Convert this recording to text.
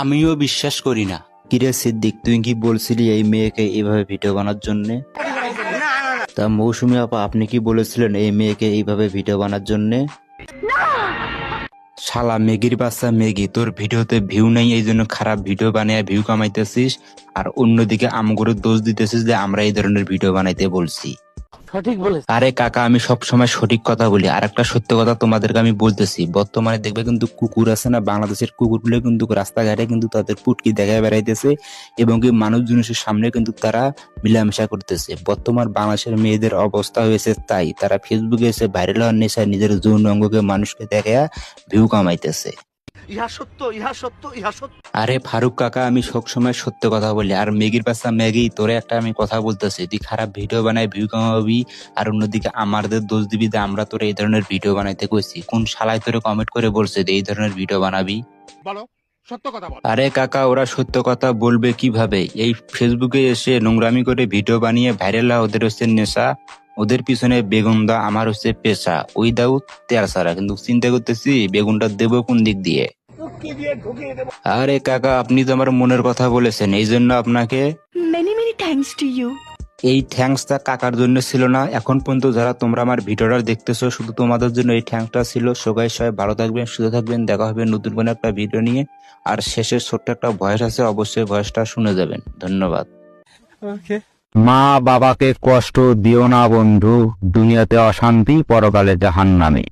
আমিও বিশ্বাস করি না। কিরে সিদ্দিক, তুই কি বলছিলি এই মেয়েকে এইভাবে ভিডিও বানার জন্য? তা মৌসুমী আপা, আপনি কি বলেছিলেন এই মেয়েকে এইভাবে ভিডিও বানার জন্য? শালা মেগির বাচ্চা মেগি, তোর ভিডিওতে ভিউ নেই, এই জন্য খারাপ ভিডিও বানিয়ে ভিউ কামাইতেছিস, আর অন্যদিকে আমগরে দোষ দিতেছিস যে আমরা এই ধরনের ভিডিও বানাইতে বলছি। আরে কাকা, আমি সব সময় সঠিক কথা বলি। আর একটা সত্য কথা তোমাদেরকে আমি বলতেছি, বর্তমানে দেখবে কিন্তু কুকুর আছে না, বাংলাদেশের কুকুরগুলো কিন্তু রাস্তাঘাটে কিন্তু তাদের পুটকি দেখায় বেড়াইতেছে এবং কি মানুষজনের সামনে কিন্তু তারা মিলামেশা করতেছে। বর্তমান বাংলাদেশের মেয়েদের অবস্থা হয়েছে তাই, তারা ফেসবুকে এসে ভাইরাল হওয়ার নেশায় নিজের যৌন অঙ্গকে মানুষকে দেখায় ভিউ কামাইতেছে। আরে ফারুক কাকা, আমি সবসময় সত্য কথা বলি। আর মেগির বাচ্চা ম্যাগি, তোরে একটা আমি কথা বলতেছি, তুই খারাপ ভিডিও বানাই ভিউ কামাবি আর অন্যদিকে আমাদের দোষ দিবি যে আমরা তোরে এই ধরনের ভিডিও বানাইতে কইছি। কোন শালায় তোরে কমেন্ট করে বলছে যে এই ধরনের ভিডিও বানাবি? আরে কাকা, ওরা সত্য কথা বলবে কিভাবে? এই ফেসবুকে এসে নোংরামি করে ভিডিও বানিয়ে ভাইরাল হওয়া ওদের হচ্ছে নেশা, ওদের পিছনে বেগুন দা আমার হচ্ছে পেশা। ওই দাও তেল ছাড়া, কিন্তু চিন্তা করতেছি বেগুনটা দেবো কোন দিক দিয়ে। আরে কাকা, আপনি তো আমার মনের কথা বলেছেন, এই জন্য আপনাকে many thanks to you. এই থ্যাঙ্কসটা কাকার জন্য ছিল না, এখন পর্যন্ত যারা তোমরা আমার ভিডিওটা দেখতেছো শুধু তোমাদের জন্য এই থ্যাঙ্কসটা ছিল। সবাই ভালো থাকবেন, সুস্থ থাকবেন, দেখা হবে নতুন কোনো একটা ভিডিও নিয়ে। আর শেষে ছোট্ট একটা ভয়েস আছে, অবশ্যই ভয়েসটা শুনে যাবেন। ধন্যবাদ। মা বাবাকে কষ্ট দিও না বন্ধু, দুনিয়াতে অশান্তি, পরকালে জাহান্নামে।